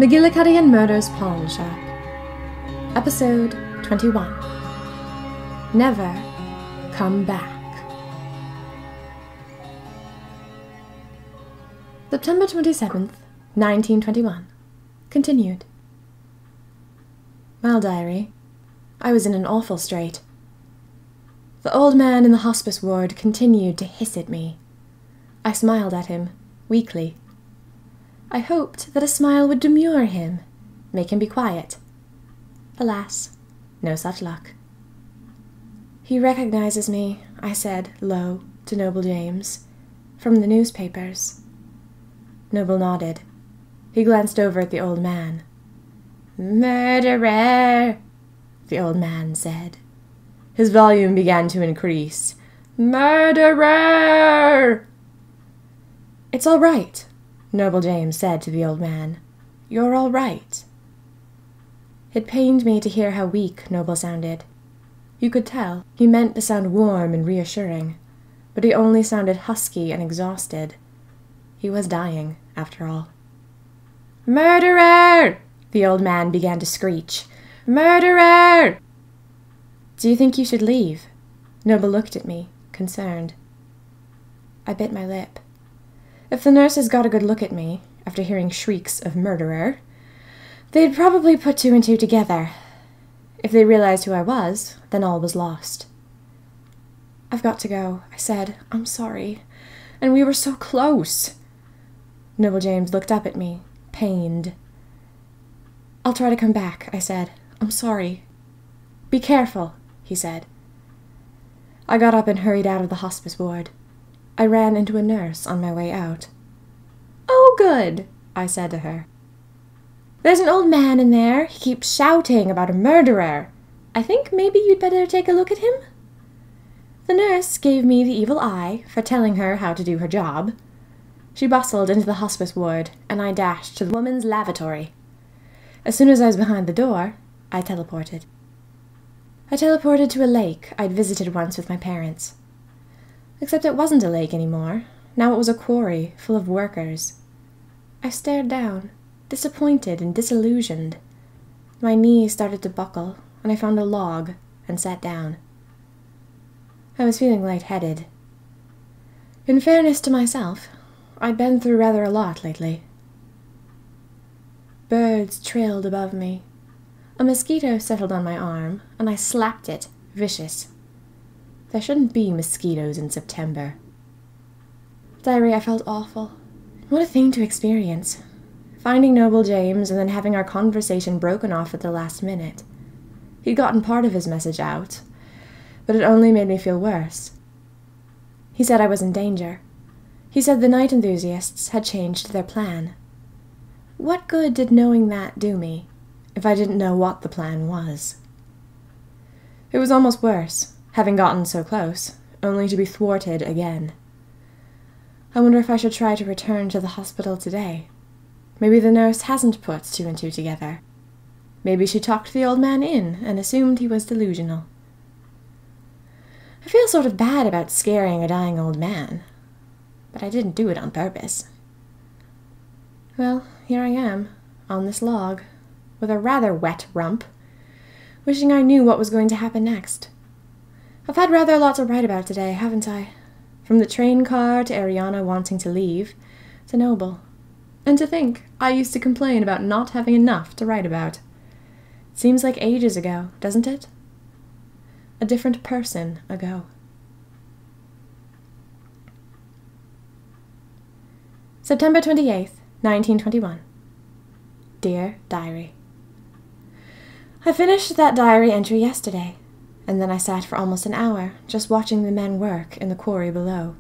McGillicuddy and Murder's Pawn Shop. Episode 21. Never Come Back. September 27th, 1921. Continued. Well, diary, I was in an awful strait. The old man in the hospice ward continued to hiss at me. I smiled at him, weakly. I hoped that a smile would demur him, make him be quiet. Alas, no such luck. He recognizes me, I said, low, to Noble James, from the newspapers. Noble nodded. He glanced over at the old man. "Murderer!" the old man said. His volume began to increase. "Murderer!" "It's all right," Noble James said to the old man. "You're all right." It pained me to hear how weak Noble sounded. You could tell he meant to sound warm and reassuring, but he only sounded husky and exhausted. He was dying, after all. "Murderer!" the old man began to screech. "Murderer!" "Do you think you should leave?" Noble looked at me, concerned. I bit my lip. If the nurses got a good look at me, after hearing shrieks of murderer, they'd probably put two and two together. If they realized who I was, then all was lost. "I've got to go," I said. "I'm sorry. And we were so close." Noble James looked up at me, pained. "I'll try to come back," I said. "I'm sorry." "Be careful," he said. I got up and hurried out of the hospice ward. I ran into a nurse on my way out. "Oh, good," I said to her. "There's an old man in there. He keeps shouting about a murderer. I think maybe you'd better take a look at him." The nurse gave me the evil eye for telling her how to do her job. She bustled into the hospice ward, and I dashed to the woman's lavatory. As soon as I was behind the door, I teleported. I teleported to a lake I'd visited once with my parents. Except it wasn't a lake anymore. Now it was a quarry full of workers. I stared down, disappointed and disillusioned. My knees started to buckle, and I found a log and sat down. I was feeling lightheaded. In fairness to myself, I'd been through rather a lot lately. Birds trailed above me. A mosquito settled on my arm, and I slapped it, vicious. There shouldn't be mosquitoes in September. Diary, I felt awful. What a thing to experience. Finding Noble James and then having our conversation broken off at the last minute. He'd gotten part of his message out, but it only made me feel worse. He said I was in danger. He said the night enthusiasts had changed their plan. What good did knowing that do me, if I didn't know what the plan was? It was almost worse, having gotten so close, only to be thwarted again. I wonder if I should try to return to the hospital today. Maybe the nurse hasn't put two and two together. Maybe she talked the old man in and assumed he was delusional. I feel sort of bad about scaring a dying old man, but I didn't do it on purpose. Well, here I am, on this log, with a rather wet rump, wishing I knew what was going to happen next. I've had rather a lot to write about today, haven't I? From the train car to Ariana wanting to leave, to Noble. And to think, I used to complain about not having enough to write about. It seems like ages ago, doesn't it? A different person ago. September 28th, 1921. Dear Diary. I finished that diary entry yesterday, and then I sat for almost an hour just watching the men work in the quarry below.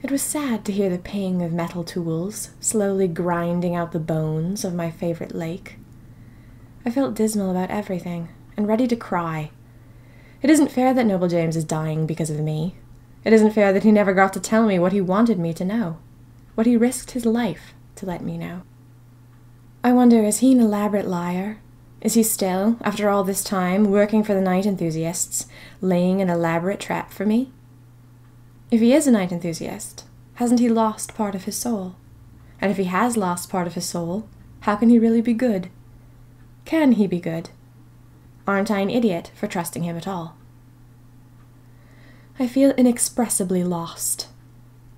It was sad to hear the ping of metal tools slowly grinding out the bones of my favorite lake. I felt dismal about everything, and ready to cry. It isn't fair that Noble James is dying because of me. It isn't fair that he never got to tell me what he wanted me to know, what he risked his life to let me know. I wonder, is he an elaborate liar? Is he still, after all this time, working for the night enthusiasts, laying an elaborate trap for me? If he is a night enthusiast, hasn't he lost part of his soul? And if he has lost part of his soul, How can he really be good? Can he be good? Aren't I an idiot for trusting him at all? I feel inexpressibly lost.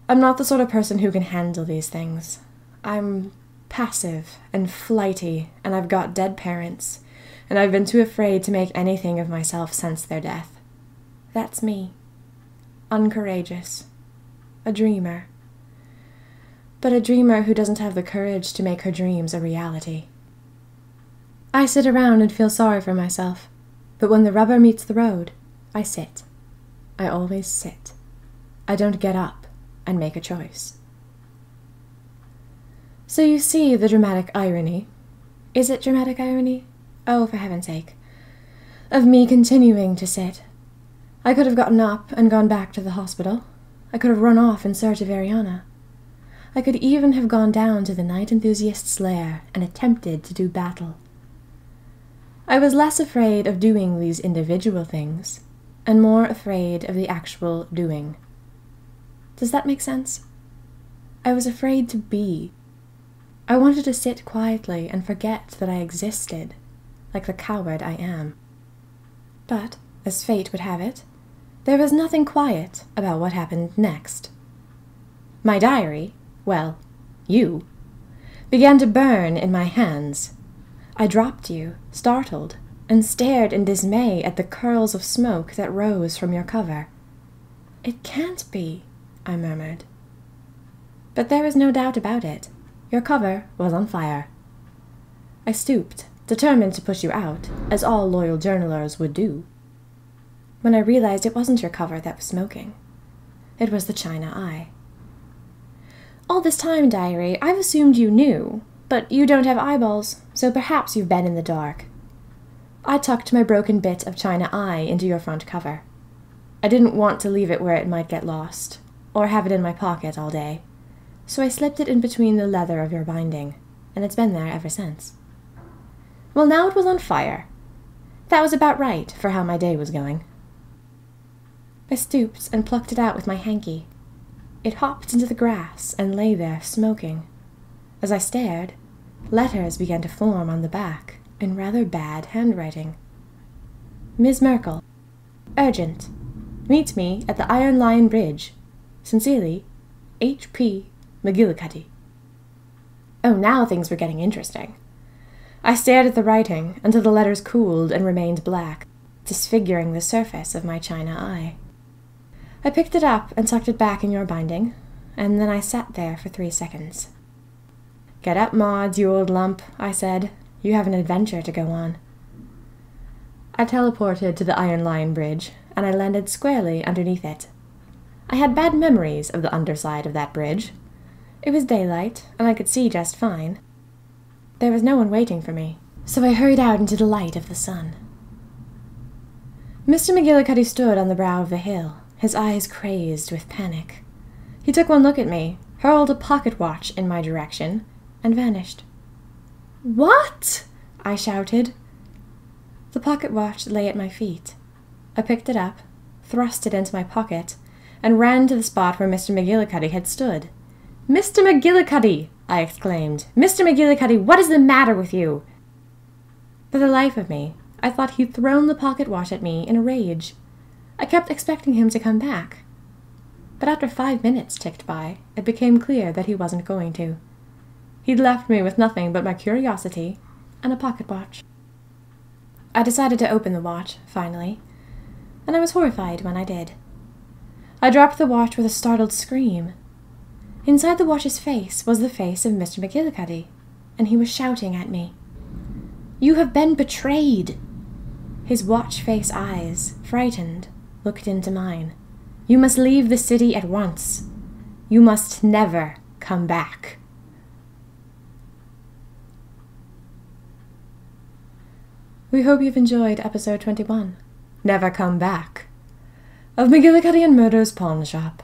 I'm not the sort of person who can handle these things. I'm passive and flighty, and I've got dead parents, and I've been too afraid to make anything of myself since their death. That's me. Uncourageous. A dreamer. But a dreamer who doesn't have the courage to make her dreams a reality. I sit around and feel sorry for myself, but when the rubber meets the road, I sit. I always sit. I don't get up and make a choice. So you see the dramatic irony. Is it dramatic irony? Oh, for heaven's sake. Of me continuing to sit. I could have gotten up and gone back to the hospital. I could have run off in search of Ariana. I could even have gone down to the night enthusiast's lair and attempted to do battle. I was less afraid of doing these individual things, and more afraid of the actual doing. Does that make sense? I was afraid to be. I wanted to sit quietly and forget that I existed, like the coward I am. But, as fate would have it, there was nothing quiet about what happened next. My diary, well, you, began to burn in my hands. I dropped you, startled, and stared in dismay at the curls of smoke that rose from your cover. "It can't be," I murmured. But there was no doubt about it. Your cover was on fire. I stooped, determined to put you out, as all loyal journalers would do, when I realized it wasn't your cover that was smoking. It was the china eye. All this time, diary, I've assumed you knew, but you don't have eyeballs, so perhaps you've been in the dark. I tucked my broken bit of china eye into your front cover. I didn't want to leave it where it might get lost, or have it in my pocket all day, so I slipped it in between the leather of your binding, and it's been there ever since. Well, now it was on fire. That was about right for how my day was going. I stooped and plucked it out with my hanky. It hopped into the grass and lay there smoking. As I stared, letters began to form on the back in rather bad handwriting. Ms. Merkel. Urgent. Meet me at the Iron Lion Bridge. Sincerely, H.P. McGillicuddy. Oh, now things were getting interesting. I stared at the writing until the letters cooled and remained black, disfiguring the surface of my china eye. I picked it up and tucked it back in your binding, and then I sat there for 3 seconds. "Get up, Maude, you old lump," I said. "You have an adventure to go on." I teleported to the Iron Lion Bridge, and I landed squarely underneath it. I had bad memories of the underside of that bridge. It was daylight, and I could see just fine. There was no one waiting for me, so I hurried out into the light of the sun. Mr. McGillicuddy stood on the brow of the hill, his eyes crazed with panic. He took one look at me, hurled a pocket watch in my direction, and vanished. "What?" I shouted. The pocket watch lay at my feet. I picked it up, thrust it into my pocket, and ran to the spot where Mr. McGillicuddy had stood. "Mr. McGillicuddy!" I exclaimed. "Mr. McGillicuddy, what is the matter with you?" For the life of me, I thought he'd thrown the pocket watch at me in a rage. I kept expecting him to come back. But after 5 minutes ticked by, it became clear that he wasn't going to. He'd left me with nothing but my curiosity and a pocket watch. I decided to open the watch, finally, and I was horrified when I did. I dropped the watch with a startled scream. Inside the watch's face was the face of Mr. McGillicuddy, and he was shouting at me. "You have been betrayed!" His watch-face eyes, frightened, looked into mine. "You must leave the city at once. You must never come back." We hope you've enjoyed episode 21, Never Come Back, of McGillicuddy and Murder's Pawn Shop.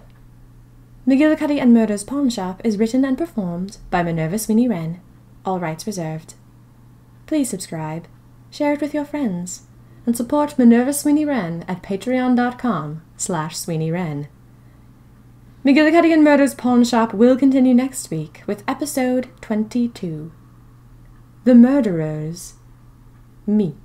McGillicuddy and Murder's Pawn Shop is written and performed by Minerva Sweeney Wren, all rights reserved. Please subscribe, share it with your friends, and support Minerva Sweeney Wren at patreon.com/Sweeney Wren. McGillicuddy and Murder's Pawn Shop will continue next week with episode 22. The murderers. Me.